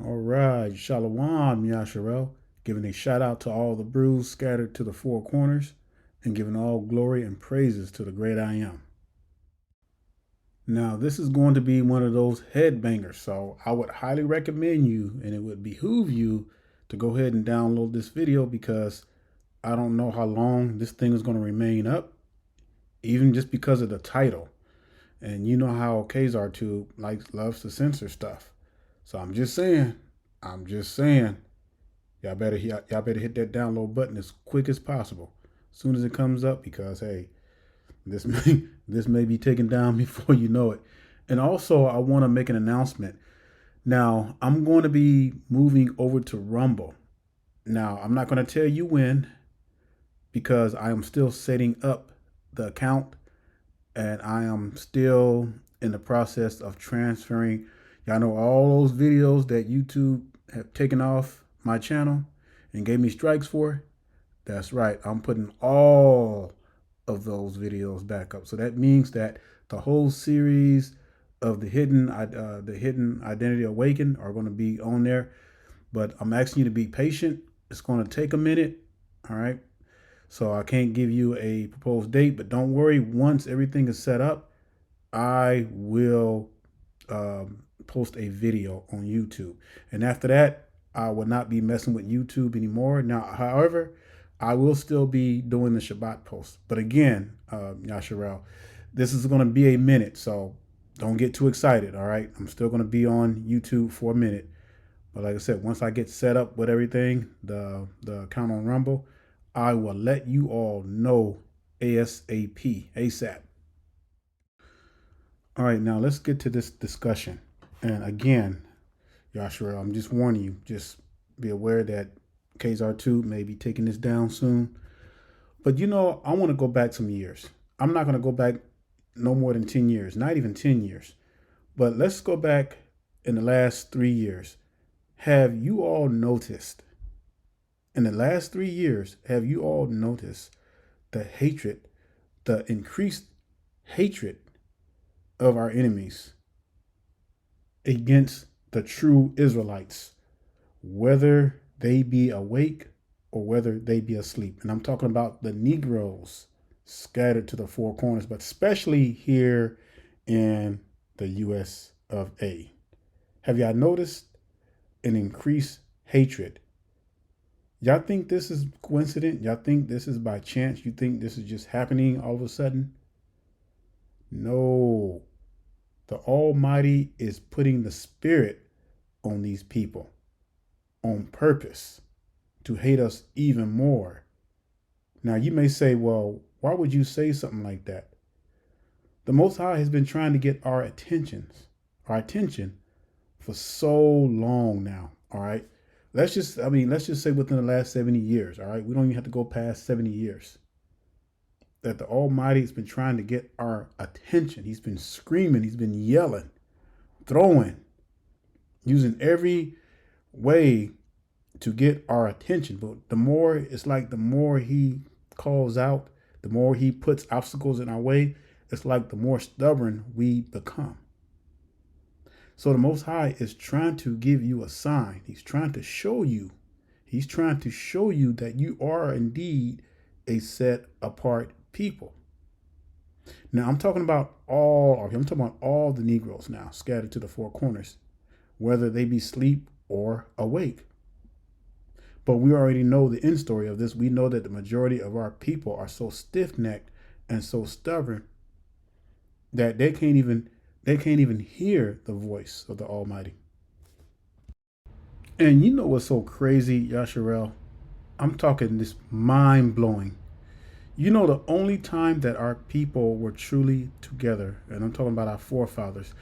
All right, Shalom, Yasharel, giving a shout out to all the brews scattered to the four corners and giving all glory and praises to the great I am. Now, this is going to be one of those headbangers, so I would highly recommend you and it would behoove you to go ahead and download this video because I don't know how long this thing is going to remain up, even just because of the title. And you know how KZR2 loves to censor stuff. So I'm just saying, y'all better hit that download button as quick as possible, as soon as it comes up, because hey, this may this may be taken down before you know it. And also, I want to make an announcement. Now, I'm going to be moving over to Rumble. Now, I'm not going to tell you when because I am still setting up the account and I am still in the process of transferring. Y'all know all those videos that YouTube have taken off my channel and gave me strikes for? That's right. I'm putting all of those videos back up. So that means that the whole series of the hidden identity awaken are going to be on there. But I'm asking you to be patient. It's going to take a minute. All right. So I can't give you a proposed date, but don't worry. Once everything is set up, I will post a video on YouTube. And after that, I will not be messing with YouTube anymore. Now, however, I will still be doing the Shabbat post. But again, Yasharel, this is going to be a minute, so don't get too excited, all right? I'm still going to be on YouTube for a minute. But like I said, once I get set up with everything, the account on Rumble, I will let you all know ASAP. All right, now let's get to this discussion. And again, Yashua, I'm just warning you, just be aware that KZR2 may be taking this down soon. But I want to go back some years. I'm not going to go back no more than 10 years, not even 10 years. But let's go back in the last 3 years. Have you all noticed, in the last 3 years, have you all noticed the hatred, the increased hatred of our enemies against the true Israelites, whether they be awake or whether they be asleep? And I'm talking about the Negroes scattered to the four corners, but especially here in the US of A. Have y'all noticed an increased hatred? Y'all think this is coincident? Y'all think this is by chance? You think this is just happening all of a sudden? No. The Almighty is putting the Spirit on these people on purpose to hate us even more. Now, you may say, well, why would you say something like that? The Most High has been trying to get our attention for so long now, all right? Let's just say within the last 70 years, all right? We don't even have to go past 70 years. That the Almighty has been trying to get our attention. He's been screaming, he's been yelling, throwing, using every way to get our attention. But the more he calls out, the more he puts obstacles in our way, it's like the more stubborn we become. So the Most High is trying to give you a sign. He's trying to show you that you are indeed a set apart people. Now I'm talking about all the Negroes now scattered to the four corners, whether they be asleep or awake. But we already know the end story of this. We know that the majority of our people are so stiff-necked and so stubborn that they can't even hear the voice of the Almighty. And you know what's so crazy, Yasharel? I'm talking this mind-blowing. You know, the only time that our people were truly together, and I'm talking about our forefathers,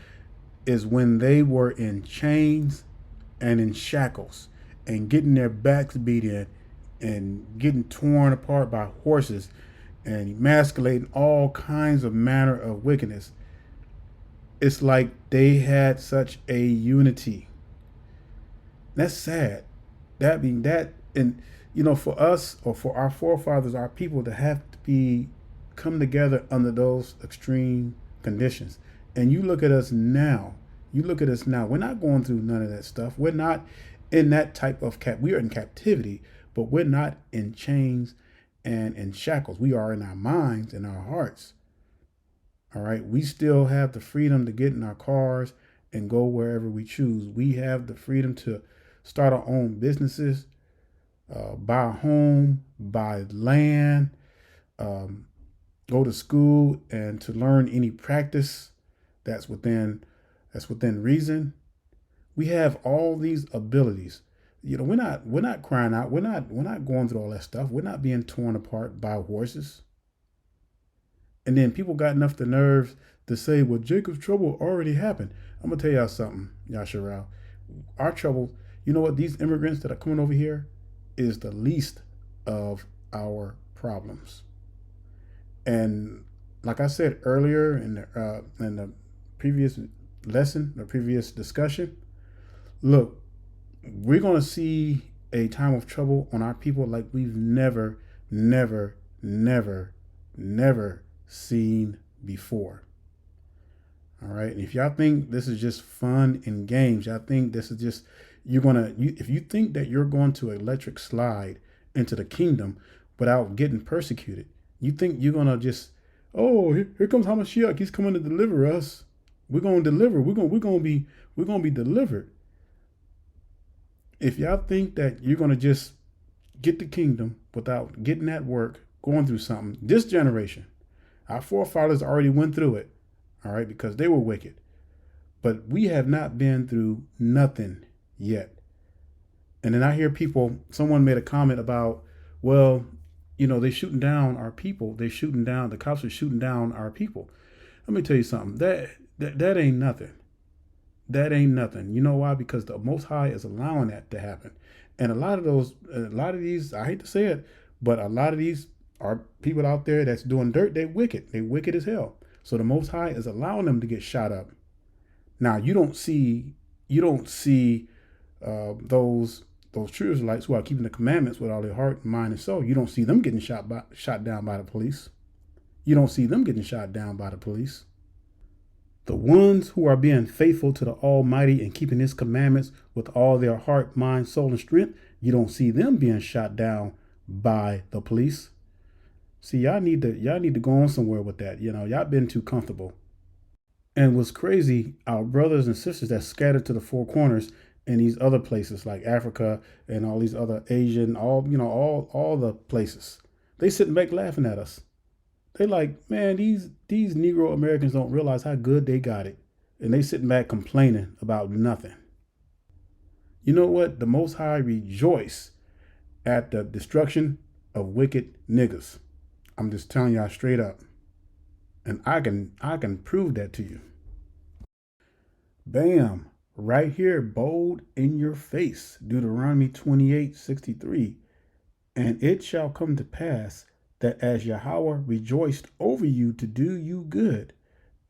is when they were in chains and in shackles and getting their backs beat in and getting torn apart by horses and emasculating all kinds of manner of wickedness. It's like they had such a unity. That's sad. That being that, and for us or for our forefathers, our people to have to come together under those extreme conditions. And you look at us now. You look at us now. We're not going through none of that stuff. We're not in that type of we are in captivity, but we're not in chains and in shackles. We are in our minds and our hearts. All right. We still have the freedom to get in our cars and go wherever we choose. We have the freedom to start our own businesses, buy a home, buy land, go to school, and to learn any practice that's within reason. We have all these abilities. We're not crying out. We're not going through all that stuff. We're not being torn apart by horses. And then people got enough the nerves to say, well, Jacob's trouble already happened. I'm gonna tell y'all something, Yasharal. Our trouble, you know what? These immigrants that are coming over here is the least of our problems. And like I said earlier in the previous lesson, the previous discussion, look, we're going to see a time of trouble on our people like we've never, never, never, never seen before. All right. And if y'all think this is just fun and games, y'all think this is just, if you think that you're going to electric slide into the kingdom without getting persecuted, you think you're going to just, oh, here comes Hamashiach. He's coming to deliver us. We're going to deliver. We're going to be delivered. If y'all think that you're going to just get the kingdom without getting that work, going through something, this generation, our forefathers already went through it, all right, because they were wicked. But we have not been through nothing yet. And then I hear someone made a comment about, well, they're shooting down our people. The cops are shooting down our people. Let me tell you something. That ain't nothing. That ain't nothing. You know why? Because the Most High is allowing that to happen. And a lot of these, I hate to say it, but a lot of these are people out there that's doing dirt. They're wicked. They're wicked as hell. So the Most High is allowing them to get shot up. Now you don't see those true Israelites who are keeping the commandments with all their heart, mind, and soul. You don't see them getting shot down by the police. You don't see them getting shot down by the police. The ones who are being faithful to the Almighty and keeping His commandments with all their heart, mind, soul, and strength, you don't see them being shot down by the police. See, y'all need to go on somewhere with that. Y'all been too comfortable. And what's crazy, our brothers and sisters that scattered to the four corners in these other places like Africa and all these other Asian, all the places, they sitting back laughing at us. They like, man, these Negro Americans don't realize how good they got it. And they sitting back complaining about nothing. You know what? The Most High rejoice at the destruction of wicked niggas. I'm just telling y'all straight up. And I can prove that to you. Bam. Right here, bold in your face. Deuteronomy 28:63. And it shall come to pass that as Yahweh rejoiced over you to do you good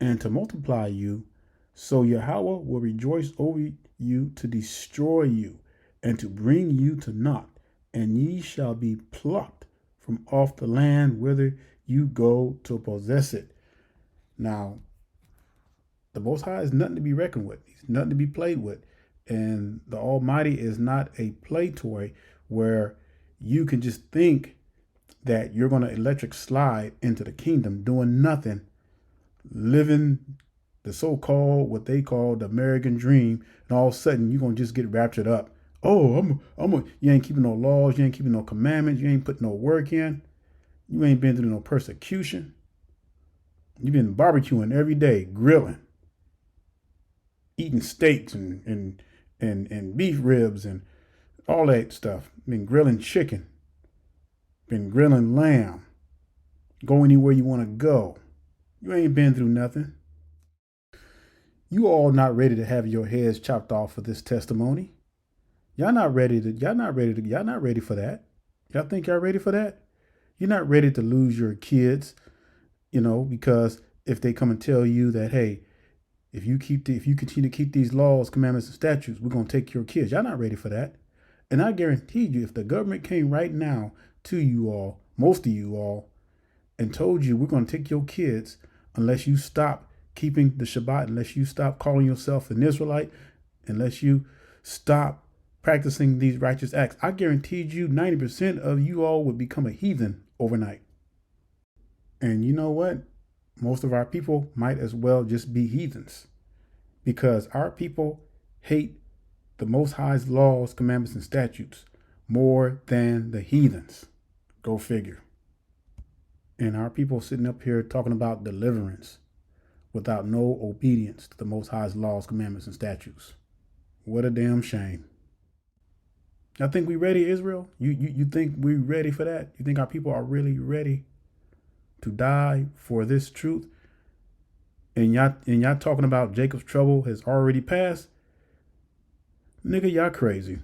and to multiply you, so Yahweh will rejoice over you to destroy you and to bring you to naught, and ye shall be plucked from off the land whither you go to possess it. Now, the Most High is nothing to be reckoned with. He's nothing to be played with. And the Almighty is not a play toy where you can just think that you're going to electric slide into the kingdom doing nothing, living the so-called, what they call the American dream, and all of a sudden you're going to just get raptured up. Oh, you ain't keeping no laws, you ain't keeping no commandments, you ain't putting no work in, you ain't been through no persecution. You've been barbecuing every day, grilling, eating steaks and beef ribs and all that stuff. Been grilling chicken, been grilling lamb. Go anywhere you want to go. You ain't been through nothing. You all not ready to have your heads chopped off for this testimony. Y'all not ready for that. Y'all think y'all ready for that? You're not ready to lose your kids, because if they come and tell you that, hey, if you continue to keep these laws, commandments, and statutes, we're going to take your kids. Y'all not ready for that. And I guarantee you, if the government came right now to you all, most of you all, and told you we're going to take your kids unless you stop keeping the Shabbat, unless you stop calling yourself an Israelite, unless you stop practicing these righteous acts, I guaranteed you 90% of you all would become a heathen overnight. And you know what? Most of our people might as well just be heathens, because our people hate the Most High's laws, commandments, and statutes more than the heathens. Go figure. And our people sitting up here talking about deliverance without no obedience to the Most High's laws, commandments, and statutes. What a damn shame. I think we ready, Israel? You think we ready for that? You think our people are really ready to die for this truth? And y'all talking about Jacob's trouble has already passed? Nigga, y'all crazy.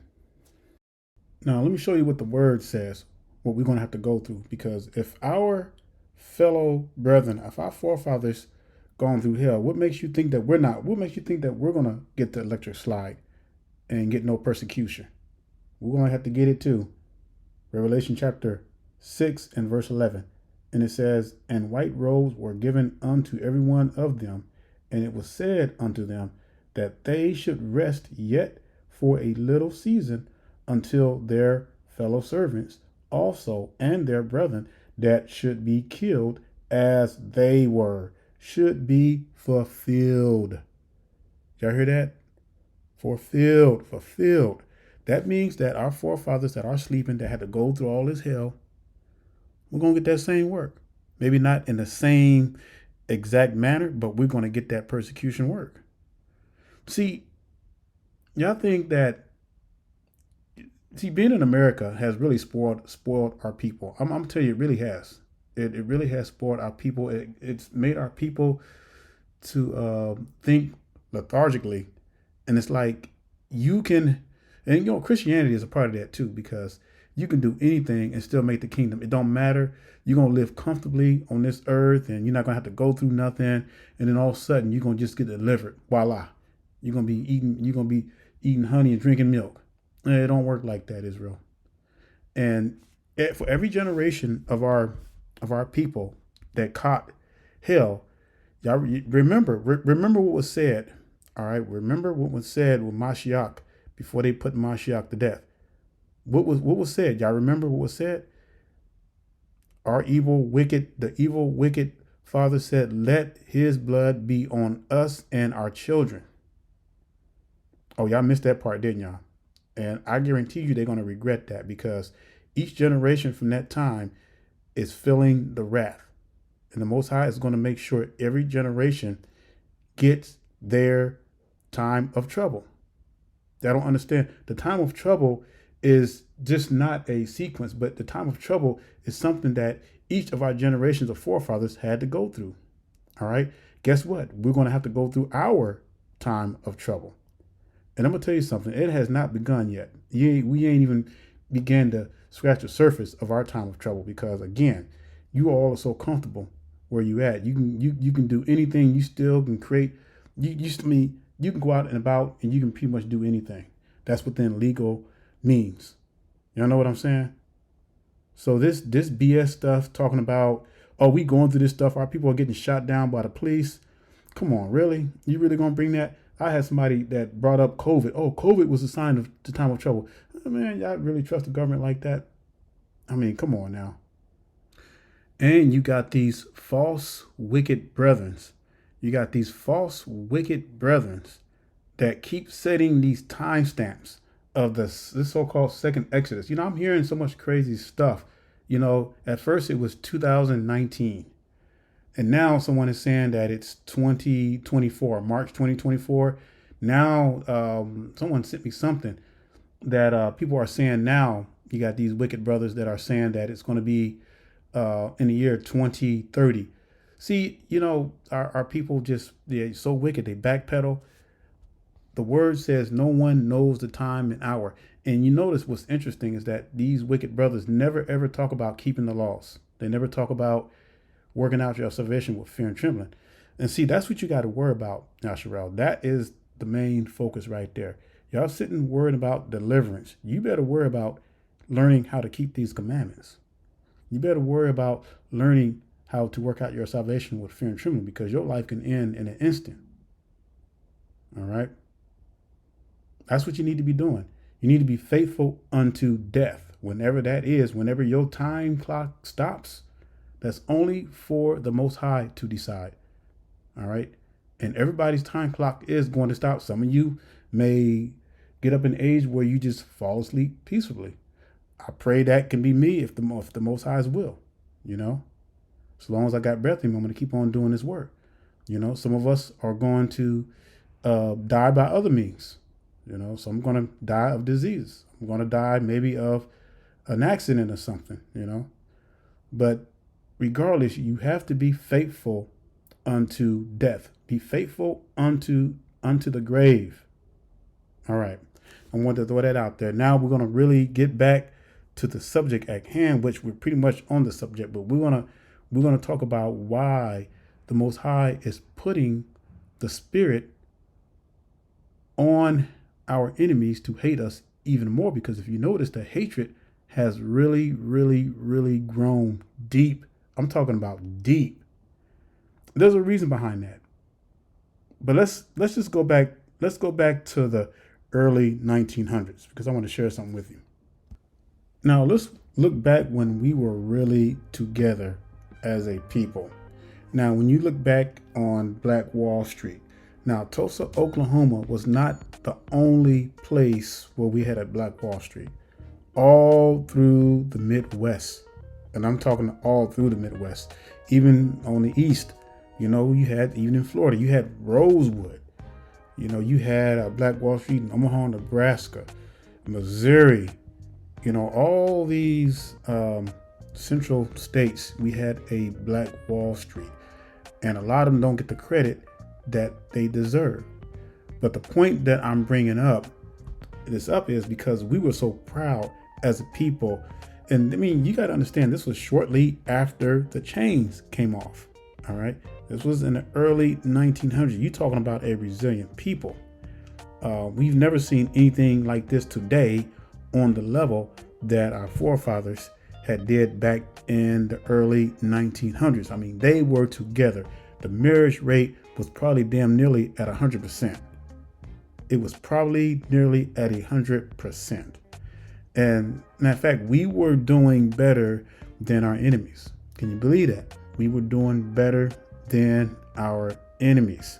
Now, let me show you what the word says, what we're going to have to go through. Because if our fellow brethren, if our forefathers gone through hell, what makes you think that we're not? What makes you think that we're going to get the electric slide and get no persecution? We're going to have to get it too. Revelation chapter 6 and verse 11. And it says, and white robes were given unto every one of them, and it was said unto them that they should rest yet for a little season, until their fellow servants also and their brethren that should be killed as they were should be fulfilled. Y'all hear that? Fulfilled. That means that our forefathers that are sleeping, that had to go through all this hell, we're going to get that same work. Maybe not in the same exact manner, but we're going to get that persecution work. See, y'all think that, being in America has really spoiled our people. I'm going to tell you, it really has. It really has spoiled our people. It's made our people to think lethargically. And it's like you can, and Christianity is a part of that too, because you can do anything and still make the kingdom. It don't matter. You're going to live comfortably on this earth, and you're not going to have to go through nothing. And then all of a sudden, you're going to just get delivered. Voila. You're going to be eating honey and drinking milk. And it don't work like that, Israel. And for every generation of our people that caught hell, y'all remember what was said. All right, remember what was said with Mashiach before they put Mashiach to death. What was said? Y'all remember what was said? The evil, wicked father said, "Let his blood be on us and our children." Oh, y'all missed that part, didn't y'all? And I guarantee you they're going to regret that, because each generation from that time is feeling the wrath. And the Most High is going to make sure every generation gets their time of trouble. They don't understand. The time of trouble is just not a sequence, but the time of trouble is something that each of our generations of forefathers had to go through. All right. Guess what? We're going to have to go through our time of trouble. And I'm going to tell you something. It has not begun yet. We ain't even began to scratch the surface of our time of trouble, because, again, you all are so comfortable where you at. You can do anything. You still can create. You can go out and about and you can pretty much do anything. That's within legal means. Y'all know what I'm saying? So this BS stuff talking about, oh, we going through this stuff, our people are getting shot down by the police. Come on, really? You really gonna bring that? I had somebody that brought up COVID. Oh, COVID was a sign of the time of trouble. Man, y'all really trust the government like that? I mean, come on now. And you got these false, wicked brethren. You got these false, wicked brethren that keep setting these timestamps of this so-called second Exodus. I'm hearing so much crazy stuff. At first it was 2019. And now someone is saying that it's 2024, March 2024. Now someone sent me something that people are saying now. You got these wicked brothers that are saying that it's going to be in the year 2030. See, our people they're so wicked, they backpedal. The word says no one knows the time and hour. And you notice what's interesting is that these wicked brothers never, ever talk about keeping the laws. They never talk about working out your salvation with fear and trembling. And see, that's what you got to worry about, Yasharel. That is the main focus right there. Y'all sitting worried about deliverance. You better worry about learning how to keep these commandments. You better worry about learning how to work out your salvation with fear and trembling, because your life can end in an instant. All right. That's what you need to be doing. You need to be faithful unto death. Whenever that is, whenever your time clock stops, that's only for the Most High to decide. All right. And everybody's time clock is going to stop. Some of you may get up in age where you just fall asleep peacefully. I pray that can be me if the Most High's will, you know. As long as I got breath in me, I'm going to keep on doing this work. You know, some of us are going to die by other means. You know, so I'm going to die of disease. I'm going to die maybe of an accident or something, you know. But regardless, you have to be faithful unto death. Be faithful unto the grave. All right. I want to throw that out there. Now we're going to really get back to the subject at hand, which we're pretty much on the subject, but we're going to talk about why the Most High is putting the Spirit on our enemies to hate us even more. Because if you notice, the hatred has really, really, really grown deep. I'm talking about deep. There's a reason behind that. But let's just go back. Let's go back to the early 1900s, because I want to share something with you. Now let's look back when we were really together as a people. Now, when you look back on Black Wall Street, now Tulsa, Oklahoma was not the only place where we had a Black Wall Street. All through the Midwest, and I'm talking all through the Midwest, even on the East, you know, you had, even in Florida, you had Rosewood. You know, you had a Black Wall Street in Omaha, Nebraska, Missouri, you know, all these central states, we had a Black Wall Street. And a lot of them don't get the credit that they deserve. But the point that I'm bringing this up is because we were so proud as a people. And I mean, you got to understand, this was shortly after the chains came off. All right. This was in the early 1900s. You're talking about a resilient people. We've never seen anything like this today on the level that our forefathers had did back in the early 1900s. I mean, they were together. The marriage rate was probably damn nearly at 100%. It was probably nearly at 100%. And matter of fact, we were doing better than our enemies. Can you believe that? We were doing better than our enemies.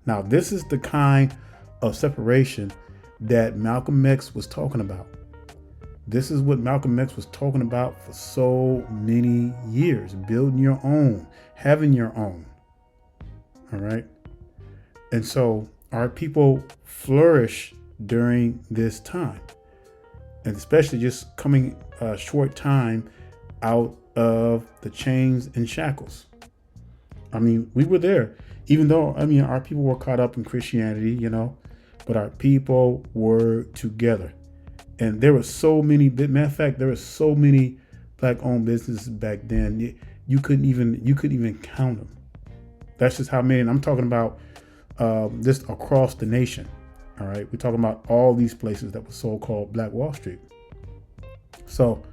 Now, this is the kind of separation that Malcolm X was talking about. This is what Malcolm X was talking about for so many years, building your own, having your own. All right. And so our people flourish during this time, and especially just coming a short time out of the chains and shackles. I mean, we were there, even though, I mean, our people were caught up in Christianity, you know, but our people were together. And there were so many, matter of fact, there were so many Black-owned businesses back then. You couldn't even count them. That's just how many. And I'm talking about just across the nation. All right, we're talking about all these places that were so-called Black Wall Street. So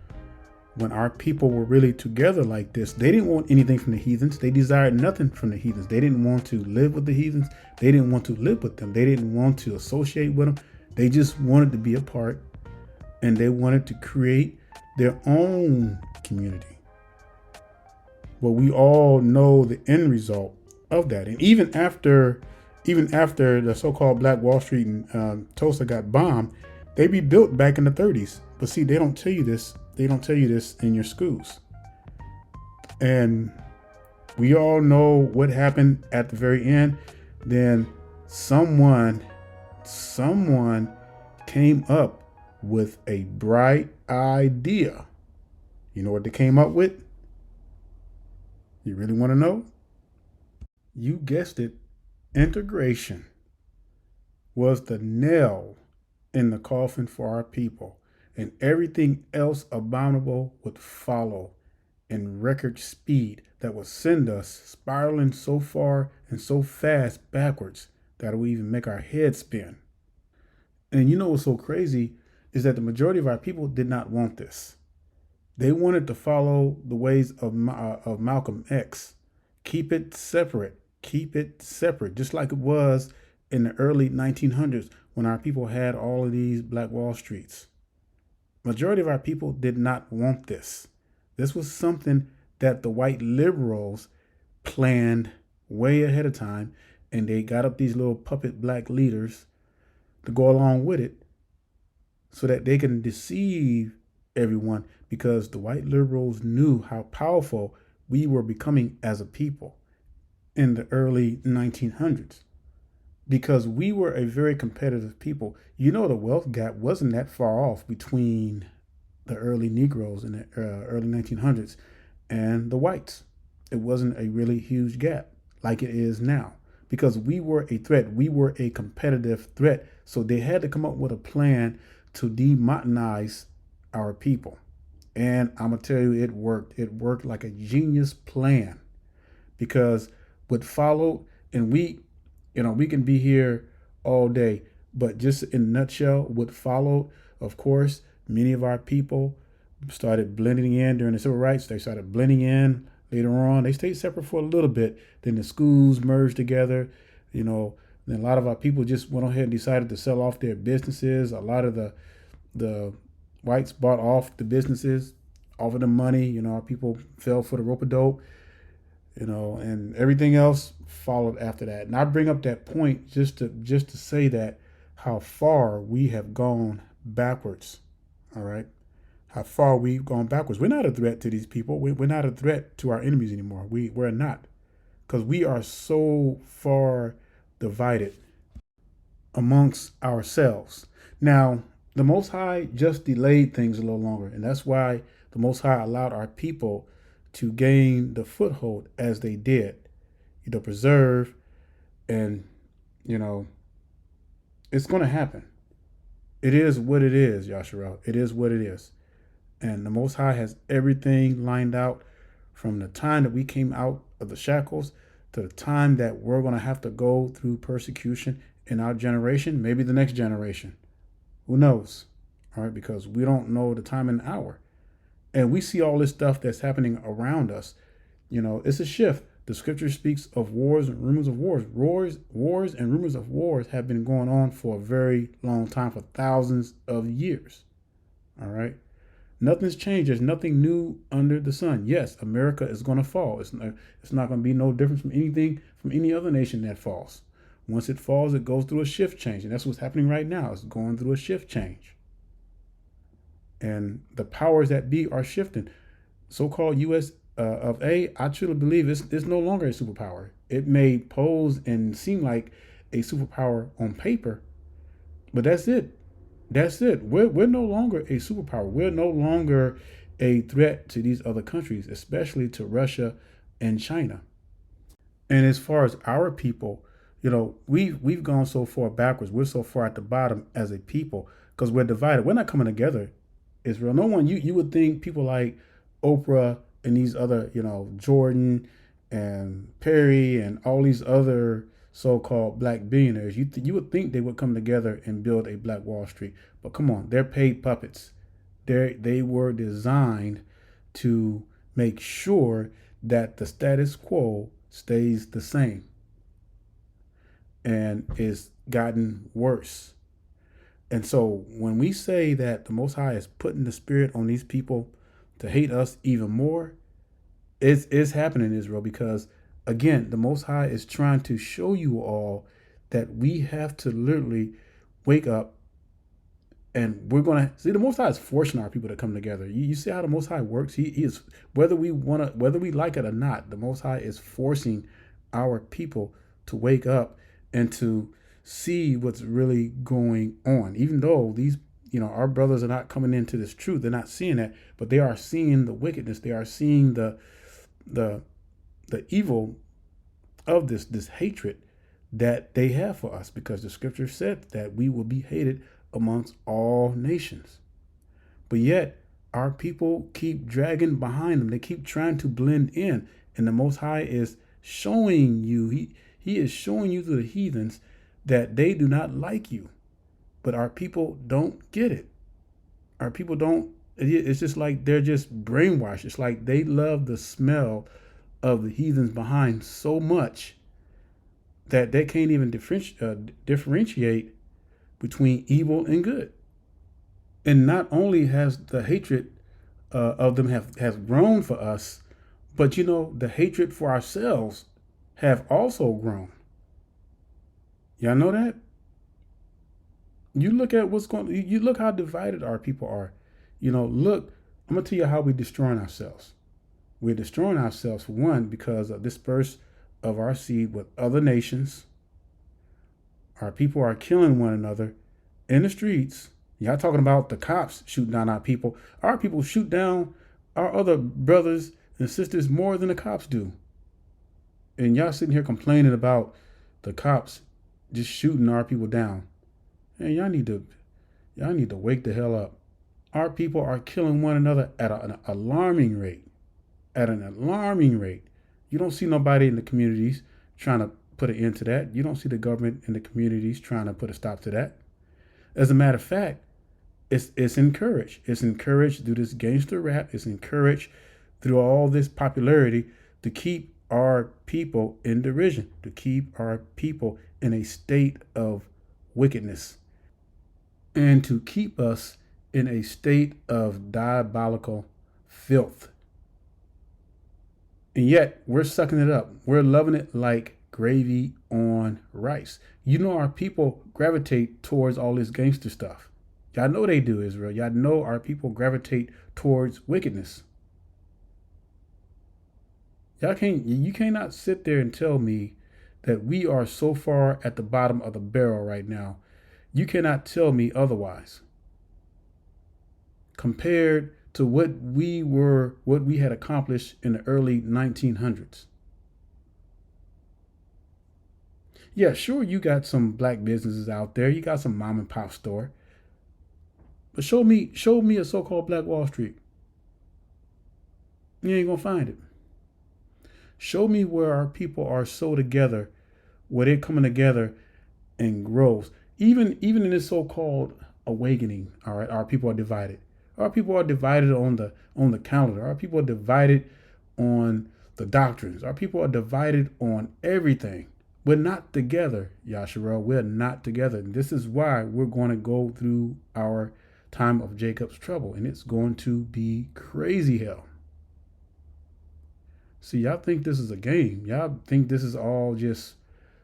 when our people were really together like this, they didn't want anything from the heathens. They desired nothing from the heathens. They didn't want to live with the heathens. They didn't want to live with them. They didn't want to associate with them. They just wanted to be a part, and they wanted to create their own community. Well, we all know the end result of that. And even after the so-called Black Wall Street in Tulsa got bombed, they rebuilt back in the 30s. But see, they don't tell you this. They don't tell you this in your schools. And we all know what happened at the very end. Then someone came up with a bright idea. You know what they came up with? You really want to know? You guessed it. Integration was the nail in the coffin for our people, and everything else abominable would follow in record speed that would send us spiraling so far and so fast backwards that it would even make our heads spin. And you know what's so crazy is that the majority of our people did not want this. They wanted to follow the ways of Malcolm X. Keep it separate. Keep it separate, just like it was in the early 1900s when our people had all of these Black Wall Streets. Majority of our people did not want this. This was something that the white liberals planned way ahead of time, and they got up these little puppet black leaders to go along with it so that they can deceive everyone, because the white liberals knew how powerful we were becoming as a people in the early 1900s, because we were a very competitive people. You know, the wealth gap wasn't that far off between the early Negroes in the early 1900s and the whites. It wasn't a really huge gap like it is now, because we were a threat. We were a competitive threat. So they had to come up with a plan to demonize our people. And I'm going to tell you, it worked. It worked like a genius plan, because what followed, and we can be here all day, but just in a nutshell, what followed, of course, many of our people started blending in during the civil rights. They started blending in later on. They stayed separate for a little bit. Then the schools merged together. Then a lot of our people just went ahead and decided to sell off their businesses. A lot of the whites bought off the businesses, offered them money. Our people fell for the rope a dope. And everything else followed after that. And I bring up that point just to say that how far we have gone backwards. All right, how far we've gone backwards. We're not a threat to these people. We're not a threat to our enemies anymore. We're not, because we are so far divided amongst ourselves. Now, the Most High just delayed things a little longer, and that's why the Most High allowed our people to gain the foothold as they did, preserve, and it's going to happen. It is what it is, Yashara. It is what it is. And the Most High has everything lined out from the time that we came out of the shackles to the time that we're going to have to go through persecution in our generation, maybe the next generation. Who knows? All right, because we don't know the time and hour. And we see all this stuff that's happening around us. It's a shift. The scripture speaks of wars and rumors of wars. Wars and rumors of wars have been going on for a very long time, for thousands of years. All right. Nothing's changed. There's nothing new under the sun. Yes, America is going to fall. It's not going to be no different from any other nation that falls. Once it falls, it goes through a shift change. And that's what's happening right now. It's going through a shift change. And the powers that be are shifting. So-called U.S. of A, I truly believe it's no longer a superpower. It may pose and seem like a superpower on paper, but that's it. That's it. We're no longer a superpower. We're no longer a threat to these other countries, especially to Russia and China. And as far as our people, we've gone so far backwards. We're so far at the bottom as a people because we're divided. We're not coming together, Israel. No one. You would think people like Oprah and these other, Jordan and Perry and all these other so-called black billionaires, you would think they would come together and build a Black Wall Street. But come on, they're paid puppets. They were designed to make sure that the status quo stays the same and is gotten worse. And so when we say that the Most High is putting the spirit on these people to hate us even more, it's happening, Israel, because again, the Most High is trying to show you all that we have to literally wake up, and we're going to see the Most High is forcing our people to come together. You see how the Most High works? He is, whether we like it or not, the Most High is forcing our people to wake up and to see what's really going on. Even though these, our brothers are not coming into this truth, they're not seeing that, but they are seeing the wickedness. They are seeing the evil of this hatred that they have for us, because the scripture said that we will be hated amongst all nations. But yet our people keep dragging behind them. They keep trying to blend in, and the Most High is showing you, he is showing you to the heathens that they do not like you. But our people don't get it. Our people don't It's just like they're just brainwashed. It's like they love the smell of the heathens behind so much that they can't even differentiate between evil and good. And not only has the hatred of them has grown for us, but the hatred for ourselves have also grown. Y'all know that? You look at what's going. You look how divided our people are. Look. I'm gonna tell you how we're destroying ourselves. We're destroying ourselves for one because of disperse of our seed with other nations. Our people are killing one another in the streets. Y'all talking about the cops shooting down our people. Our people shoot down our other brothers and sisters more than the cops do. And y'all sitting here complaining about the cops just shooting our people down. And y'all need to wake the hell up. Our people are killing one another at an alarming rate. At an alarming rate. You don't see nobody in the communities trying to put an end to that. You don't see the government in the communities trying to put a stop to that. As a matter of fact, it's encouraged. It's encouraged through this gangster rap. It's encouraged through all this popularity to keep our people in derision, to keep our people in a state of wickedness, and to keep us in a state of diabolical filth. And yet we're sucking it up. We're loving it like gravy on rice. Our people gravitate towards all this gangster stuff. Y'all know they do, Israel. Y'all know our people gravitate towards wickedness. You cannot sit there and tell me that we are so far at the bottom of the barrel right now. You cannot tell me otherwise. Compared to what we had accomplished in the early 1900s. Yeah, sure, you got some black businesses out there. You got some mom and pop store. But show me a so-called Black Wall Street. You ain't gonna find it. Show me where our people are so together, where they're coming together in groves. Even in this so-called awakening, all right, our people are divided. Our people are divided on the calendar. Our people are divided on the doctrines. Our people are divided on everything. We're not together, Yasharel. We're not together. And this is why we're going to go through our time of Jacob's trouble. And it's going to be crazy hell. See, y'all think this is a game. Y'all think this is all just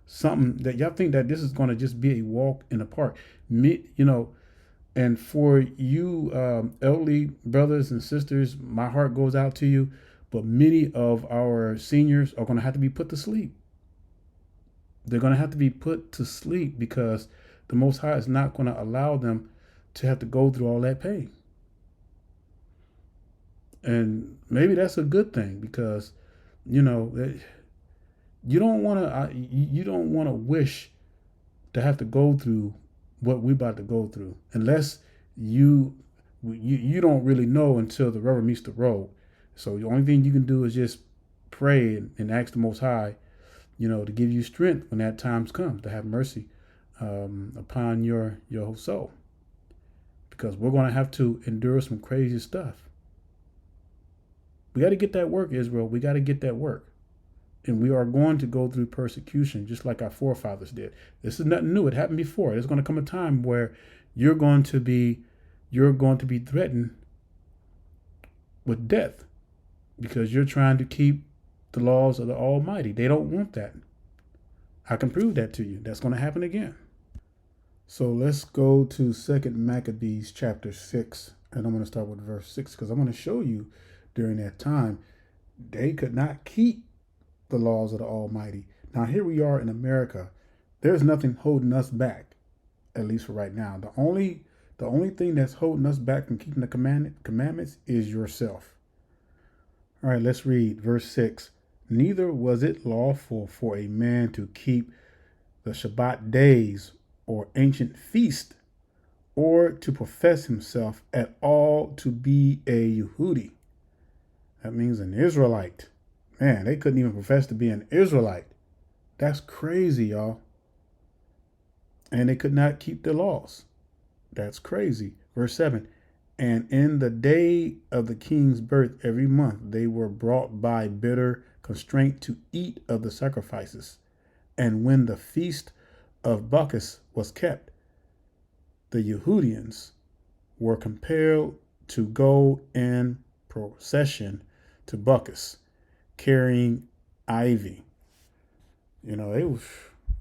something that y'all think that this is going to just be a walk in the park. And for you elderly brothers and sisters, my heart goes out to you. But many of our seniors are going to have to be put to sleep. They're going to have to be put to sleep because the Most High is not going to allow them to have to go through all that pain. And maybe that's a good thing because, you don't want to wish to have to go through what we're about to go through unless you don't really know until the rubber meets the road. So the only thing you can do is just pray and ask the Most High, to give you strength when that time's come, to have mercy upon your soul. Because we're going to have to endure some crazy stuff. We got to get that work, Israel. We got to get that work. And we are going to go through persecution just like our forefathers did. This is nothing new. It happened before. There's going to come a time where you're going to be threatened with death because you're trying to keep the laws of the Almighty. They don't want that. I can prove that to you. That's going to happen again. So let's go to 2 Maccabees chapter 6. And I'm going to start with verse 6 because I'm going to show you during that time they could not keep the laws of the Almighty. Now here we are in America. There's nothing holding us back, at least for right now. The only thing that's holding us back from keeping the commandments is yourself. All right, let's read verse 6. Neither was it lawful for a man to keep the Shabbat days or ancient feast, or to profess himself at all to be a Yehudi. That means an Israelite. Man, they couldn't even profess to be an Israelite. That's crazy, y'all. And they could not keep the laws. That's crazy. Verse 7. And in the day of the king's birth every month, they were brought by bitter constraint to eat of the sacrifices. And when the feast of Bacchus was kept, the Yehudians were compelled to go in procession to Bacchus, carrying ivy. It was,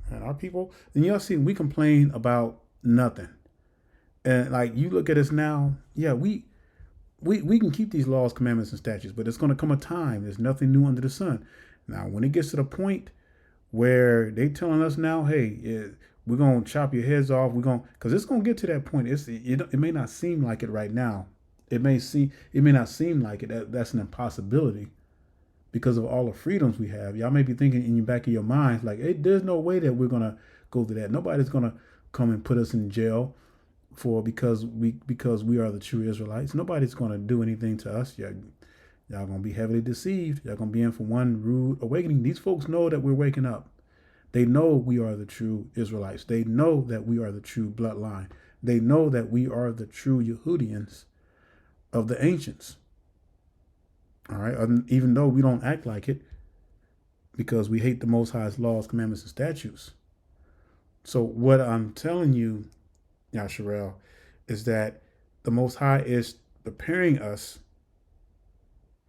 and our people, and y'all see, we complain about nothing. And like you look at us now, yeah, we can keep these laws, commandments, and statutes, but it's going to come a time. There's nothing new under the sun. Now, when it gets to the point where they telling us now, hey, we're going to chop your heads off, because it's going to get to that point. It may not seem like it right now. It may not seem like it. That's an impossibility because of all the freedoms we have. Y'all may be thinking in the back of your minds, like, hey, there's no way that we're going to go through that. Nobody's going to come and put us in jail because we are the true Israelites. Nobody's going to do anything to us. Y'all going to be heavily deceived. Y'all going to be in for one rude awakening. These folks know that we're waking up. They know we are the true Israelites. They know that we are the true bloodline. They know that we are the true Yehudians of the ancients. All right, even though we don't act like it because we hate the Most High's laws, commandments, and statutes. So what I'm telling you, Yasharel, is that the Most High is preparing us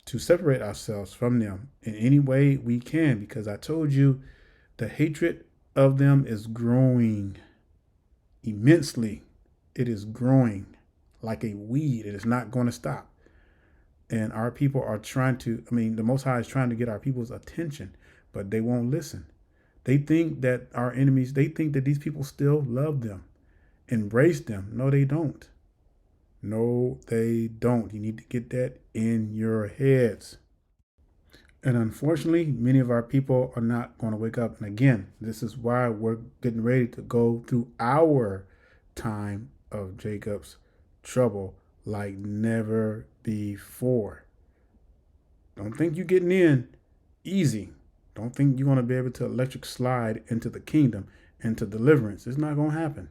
to separate ourselves from them in any way we can, because I told you the hatred of them is growing immensely. It is growing like a weed. It is not going to stop. And our people are the Most High is trying to get our people's attention, but they won't listen. They think that they think that these people still love them, embrace them. No, they don't. No, they don't. You need to get that in your heads. And unfortunately, many of our people are not going to wake up. And again, this is why we're getting ready to go through our time of Jacob's trouble like never before. Don't think you're getting in easy. Don't think you're going to be able to electric slide into the kingdom, into deliverance. It's not going to happen.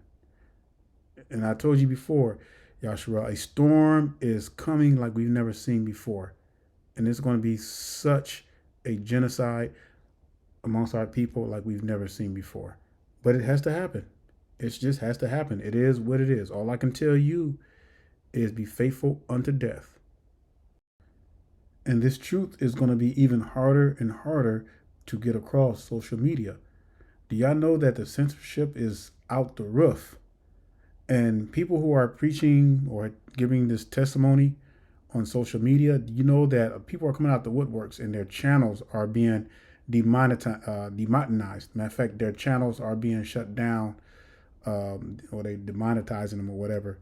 And I told you before, Yashua, a storm is coming like we've never seen before. And it's going to be such a genocide amongst our people like we've never seen before. But it has to happen. It just has to happen. It is what it is. All I can tell you is be faithful unto death. And this truth is going to be even harder and harder to get across social media. Do y'all know that the censorship is out the roof? And people who are preaching or giving this testimony on social media, you know that people are coming out the woodworks and their channels are being demonetized. Matter of fact, their channels are being shut down, or they demonetizing them or whatever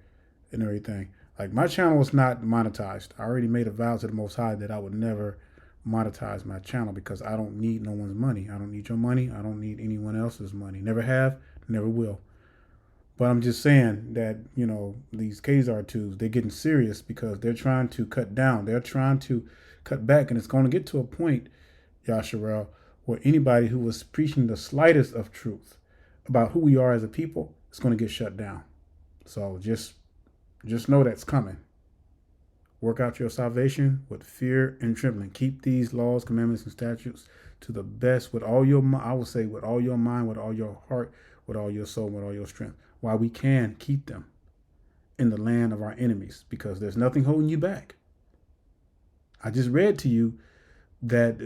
and everything. Like, my channel is not monetized. I already made a vow to the Most High that I would never monetize my channel because I don't need no one's money. I don't need your money. I don't need anyone else's money. Never have, never will. But I'm just saying that, these KZR2s, they're getting serious because they're trying to cut down. They're trying to cut back. And it's going to get to a point, Yasharel, where anybody who was preaching the slightest of truth about who we are as a people is going to get shut down. So just know that's coming. Work out your salvation with fear and trembling. Keep these laws, commandments, and statutes to the best with all your, I would say, with all your mind, with all your heart, with all your soul, with all your strength, while we can keep them in the land of our enemies, because there's nothing holding you back. I just read to you that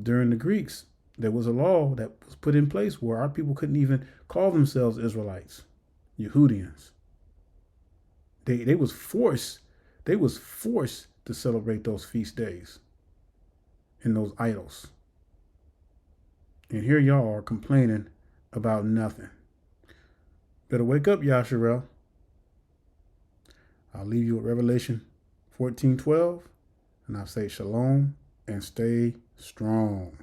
during the Greeks, there was a law that was put in place where our people couldn't even call themselves Israelites, Yehudians. They was forced to celebrate those feast days and those idols. And here y'all are complaining about nothing. Better wake up, Yasharel. I'll leave you with Revelation 14:12, and I'll say shalom and stay strong.